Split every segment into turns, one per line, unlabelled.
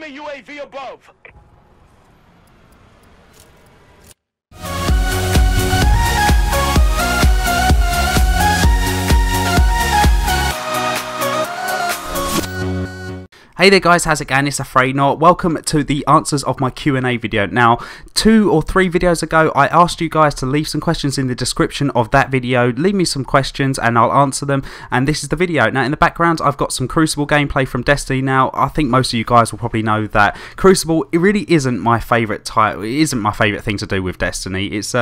Enemy UAV above.
Hey there guys, how's it going? It's Afraid Not. Welcome to the answers of my Q&A video. Now, 2 or 3 videos ago, I asked you guys to leave some questions in the description of that video. Leave me some questions and I'll answer them. And this is the video. Now, in the background, I've got some Crucible gameplay from Destiny. Now, I think most of you guys will probably know that Crucible, it really isn't my favourite title. It isn't my favourite thing to do with Destiny. It's,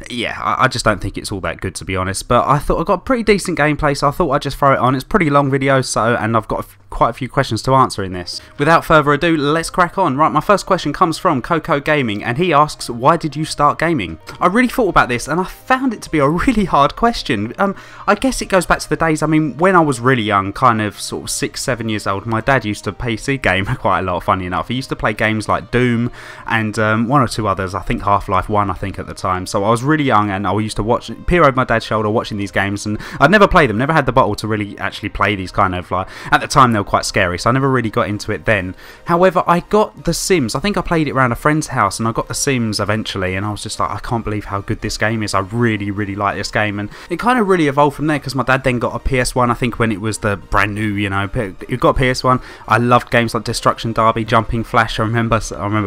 yeah, I just don't think it's all that good, to be honest. But I thought I got pretty decent gameplay, so I thought I'd just throw it on. It's a pretty long video, and I've got quite a few questions to answer in this. Without further ado, let's crack on. Right, my first question comes from Coco Gaming, and he asks, why did you start gaming? I really thought about this and I found it to be a really hard question. I guess it goes back to the days, I mean, when I was really young, kind of sort of 6-7 years old, my dad used to PC game quite a lot, funny enough. He used to play games like Doom and 1 or 2 others, I think Half-Life 1 I think at the time. So I was really young and I used to peer over my dad's shoulder watching these games, and I'd never played them, never had the bottle to really actually play these kind of, like, at the time they were quite scary, so I never really got into it then. However, I got The Sims. I think I played it around a friend's house and I got The Sims eventually, and I was just like, I can't believe how good this game is. I really, really like this game, and it kind of really evolved from there because my dad then got a PS1, I think, when it was the brand new, you know, he got a PS1. I loved games like Destruction Derby, Jumping Flash. I remember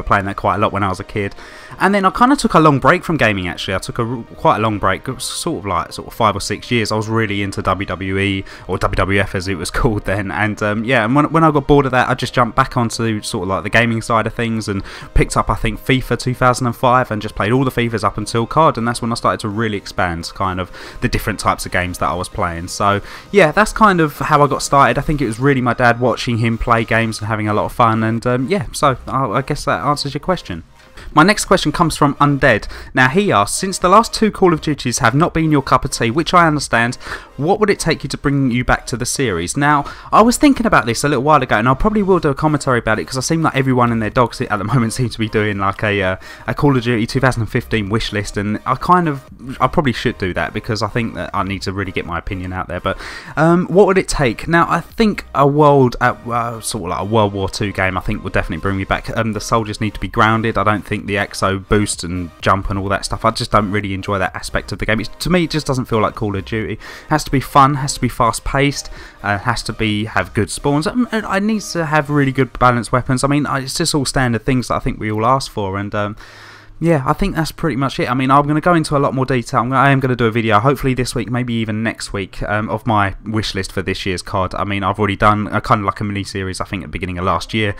playing that quite a lot when I was a kid. And then I kind of took a long break from gaming, actually. I took quite a long break. It was sort of 5 or 6 years. I was really into WWE, or WWF as it was called then, and yeah, and when I got bored of that, I just jumped back onto sort of like the gaming side of things and picked up, I think, FIFA 2005 and just played all the FIFAs up until COD, and that's when I started to really expand kind of the different types of games that I was playing. So yeah, that's kind of how I got started. I think it was really my dad, watching him play games and having a lot of fun, and yeah, so I guess that answers your question. My next question comes from Undead. Now, he asks, since the last 2 Call of Duties have not been your cup of tea, which I understand, what would it take you to bring you back to the series? Now, I was thinking about this a little while ago, and I probably will do a commentary about it because I seem like everyone and their dogs at the moment seems to be doing like a Call of Duty 2015 wish list, and I probably should do that because I think that I need to really get my opinion out there. But what would it take? Now, I think a sort of like a World War II game, I think, would definitely bring me back. The soldiers need to be grounded. I don't think the exo boost and jump and all that stuff, I just don't really enjoy that aspect of the game. To me, it just doesn't feel like Call of Duty. It has to be fun, has to be fast paced, has to have good spawns. I need to have really good balanced weapons. I mean, it's just all standard things that I think we all ask for, and yeah, I think that's pretty much it. I mean, I'm going to go into a lot more detail. I am going to do a video, hopefully this week, maybe even next week, of my wish list for this year's COD. I mean, I've already done kind of like a mini-series, I think, at the beginning of last year,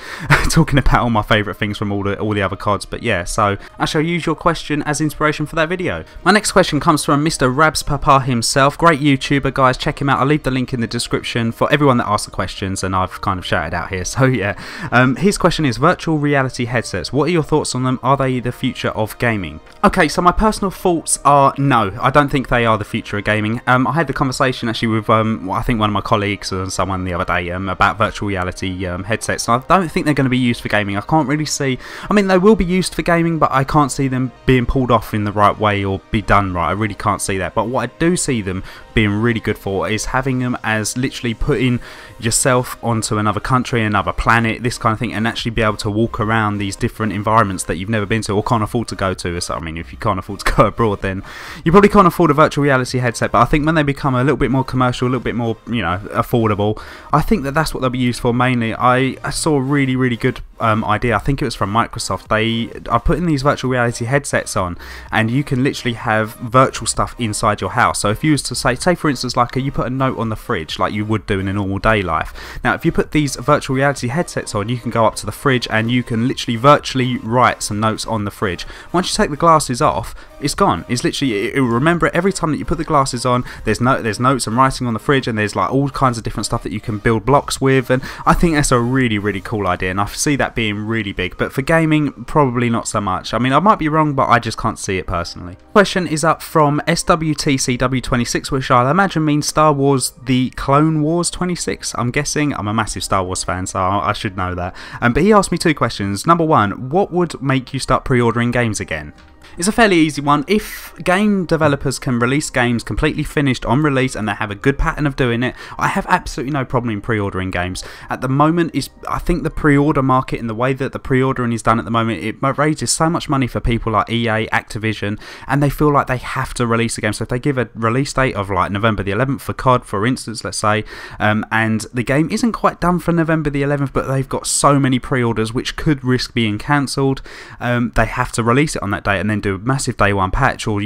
talking about all my favourite things from all the other CODs. But yeah, so I shall use your question as inspiration for that video. My next question comes from Mr. Rabs Papa himself. Great YouTuber, guys. Check him out. I'll leave the link in the description for everyone that asked the questions, and I've kind of shouted out here. So yeah, his question is, virtual reality headsets. What are your thoughts on them? Are they the future of gaming? Okay, so my personal thoughts are no, I don't think they are the future of gaming. I had the conversation actually with I think one of my colleagues or someone the other day about virtual reality headsets, and I don't think they're going to be used for gaming. I can't really see, I mean, they will be used for gaming, but I can't see them being pulled off in the right way or be done right. I really can't see that. But what I do see them being really good for is having them as literally putting yourself onto another country, another planet, this kind of thing, and actually be able to walk around these different environments that you've never been to or can't afford to go to. So I mean, if you can't afford to go abroad, then you probably can't afford a virtual reality headset. But I think when they become a little bit more commercial, a little bit more, you know, affordable, I think that that's what they'll be used for mainly. I saw a really, really good idea. I think it was from Microsoft. They are putting these virtual reality headsets on, and you can literally have virtual stuff inside your house. So if you was to say for instance, like you put a note on the fridge like you would do in a normal day life. Now, if you put these virtual reality headsets on, you can go up to the fridge and you can literally virtually write some notes on the fridge. Once you take the glasses off, it's gone. It's literally, it will remember it every time that you put the glasses on. There's notes and writing on the fridge, and there's like all kinds of different stuff that you can build blocks with, and I think that's a really, really cool idea, and I see that being really big. But for gaming, probably not so much. I mean, I might be wrong, but I just can't see it personally. Question is up from SWTCW26, which I imagine means Star Wars The Clone Wars 26. I'm guessing. I'm a massive Star Wars fan, so I should know that. But he asked me 2 questions. Number 1, what would make you start pre-ordering games again? It's a fairly easy one. If game developers can release games completely finished on release and they have a good pattern of doing it, I have absolutely no problem in pre-ordering games. At the moment, I think the pre-order market and the way that the pre-ordering is done at the moment, it raises so much money for people like EA, Activision, and they feel like they have to release a game. So if they give a release date of like November the 11th for COD, for instance, let's say, and the game isn't quite done for November the 11th, but they've got so many pre-orders which could risk being cancelled, they have to release it on that date and then do a massive day one patch, or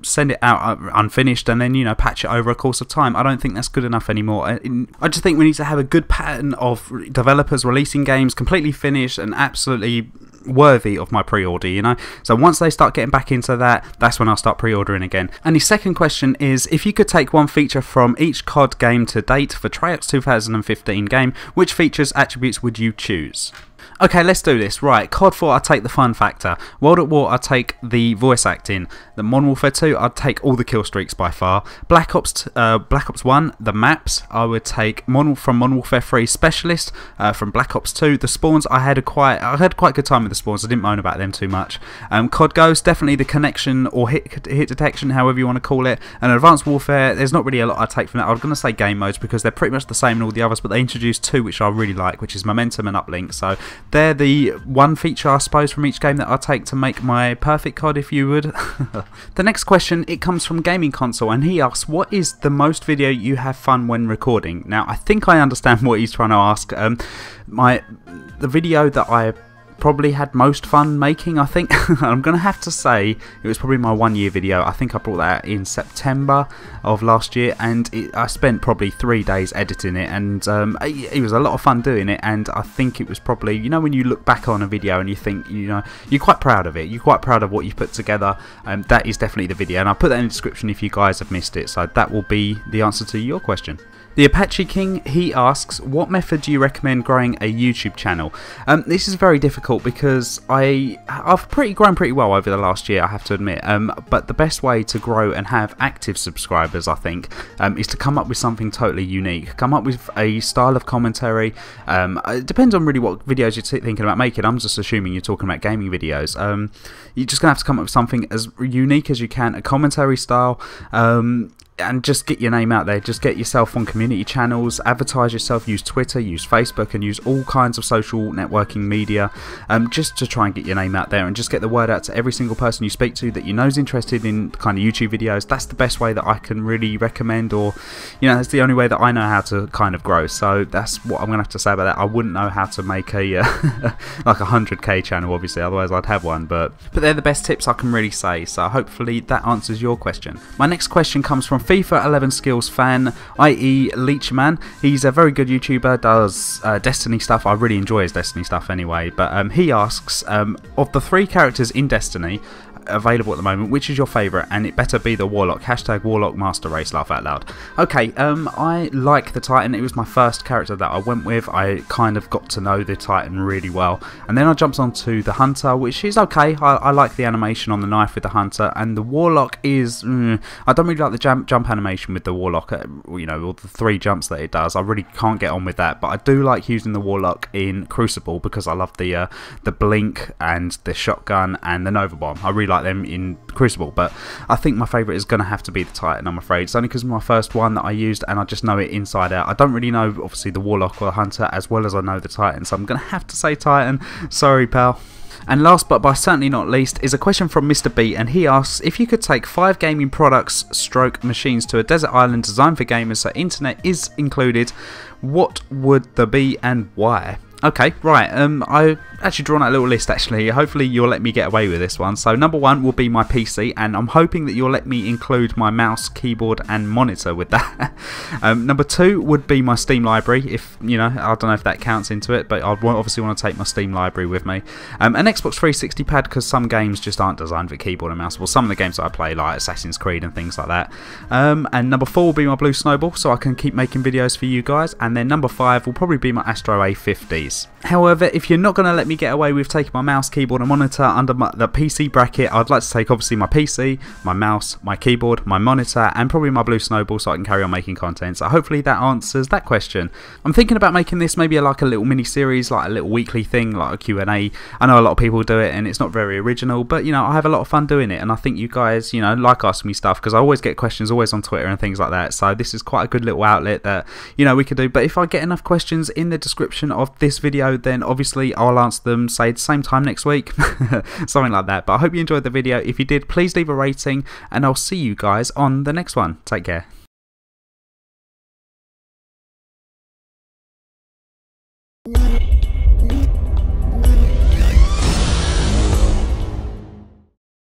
send it out unfinished and then patch it over a course of time. I don't think that's good enough anymore. I just think we need to have a good pattern of developers releasing games completely finished and absolutely worthy of my pre-order, So once they start getting back into that, that's when I'll start pre-ordering again. And the second question is, if you could take one feature from each COD game to date for Treyarch's 2015 game, which features, attributes would you choose? Okay, let's do this. Right, COD 4, I'd take the fun factor. World at War, I'd take the voice acting. The Modern Warfare 2, I'd take all the kill streaks by far. Black Ops 1, the maps, I would take from Modern Warfare 3 Specialist. From Black Ops 2, the spawns, I had quite a good time with the spawns. I didn't moan about them too much. COD Ghost, definitely the connection or hit detection, however you want to call it. And Advanced Warfare, there's not really a lot I'd take from that. I was going to say game modes because they're pretty much the same in all the others, but they introduced two which I really like, which is Momentum and Uplink. So they're the one feature, I suppose, from each game that I take to make my perfect COD, if you would. The next question, it comes from Gaming Console, and he asks, what is the most video you have fun when recording? Now, I think I understand what he's trying to ask. The video that I probably had most fun making, I think, I'm going to have to say it was probably my 1 year video. I think I brought that out in September of last year, and I spent probably 3 days editing it, and it was a lot of fun doing it. And I think it was probably, when you look back on a video and you think, you're quite proud of it, you're quite proud of what you've put together, that is definitely the video, and I'll put that in the description if you guys have missed it. So that will be the answer to your question. The Apache King, he asks, what method do you recommend growing a YouTube channel? This is very difficult because I've grown pretty well over the last year, I have to admit, but the best way to grow and have active subscribers, I think, is to come up with something totally unique. Come up with a style of commentary. It depends on really what videos you're thinking about making. I'm just assuming you're talking about gaming videos. You're just going to have to come up with something as unique as you can, a commentary style, and just get your name out there. Just get yourself on community channels, advertise yourself, use Twitter, use Facebook, and use all kinds of social networking media, just to try and get your name out there and just get the word out to every single person you speak to that you know is interested in kind of YouTube videos. That's the best way that I can really recommend, or that's the only way that I know how to kind of grow. So that's what I'm gonna have to say about that. I wouldn't know how to make a like a 100k channel, obviously, otherwise I'd have one, but they're the best tips I can really say. So hopefully that answers your question. My next question comes from FIFA 11 Skills fan, i.e. Leechman. He's a very good YouTuber, does Destiny stuff. I really enjoy his Destiny stuff anyway, but he asks, of the 3 characters in Destiny available at the moment, which is your favourite? And it better be the Warlock. # Warlock Master Race, laugh out loud. Okay, I like the Titan. It was my first character that I went with. I kind of got to know the Titan really well, and then I jumped onto the Hunter, which is okay. I like the animation on the knife with the Hunter, and the Warlock is I don't really like the jump animation with the Warlock, all the 3 jumps that it does. I really can't get on with that, but I do like using the Warlock in Crucible because I love the blink and the shotgun and the Nova Bomb. I really like them in Crucible, but I think my favourite is going to have to be the Titan, I'm afraid. It's only because it's my first one that I used and I just know it inside out. I don't really know, obviously, the Warlock or the Hunter as well as I know the Titan, so I'm going to have to say Titan. Sorry, pal. And last but by certainly not least is a question from Mr. B, and he asks, if you could take 5 gaming products / machines to a desert island designed for gamers so internet is included, what would they be and why? Okay, right, I actually drawn out a little list actually. Hopefully you'll let me get away with this one. So number 1 will be my PC, and I'm hoping that you'll let me include my mouse, keyboard and monitor with that. Number 2 would be my Steam library, if, I don't know if that counts into it, but I'd obviously want to take my Steam library with me. An Xbox 360 pad, because some games just aren't designed for keyboard and mouse. Well, some of the games that I play, like Assassin's Creed and things like that. And number 4 will be my Blue Snowball, so I can keep making videos for you guys. And then number 5 will probably be my Astro A50. is. However, if you're not going to let me get away with taking my mouse, keyboard and monitor under the PC bracket, I'd like to take obviously my PC, my mouse, my keyboard, my monitor and probably my blue snowball so I can carry on making content. So hopefully that answers that question. I'm thinking about making this maybe like a little mini series, like a little weekly thing, like a Q&A. I know a lot of people do it and it's not very original, but you know, I have a lot of fun doing it and I think you guys, you know, like asking me stuff because I always get questions always on Twitter and things like that. So this is quite a good little outlet that, you know, we could do. But if I get enough questions in the description of this video, then obviously I'll answer them, say, the same time next week. Something like that. But I hope you enjoyed the video. If you did, please leave a rating and I'll see you guys on the next one. Take care.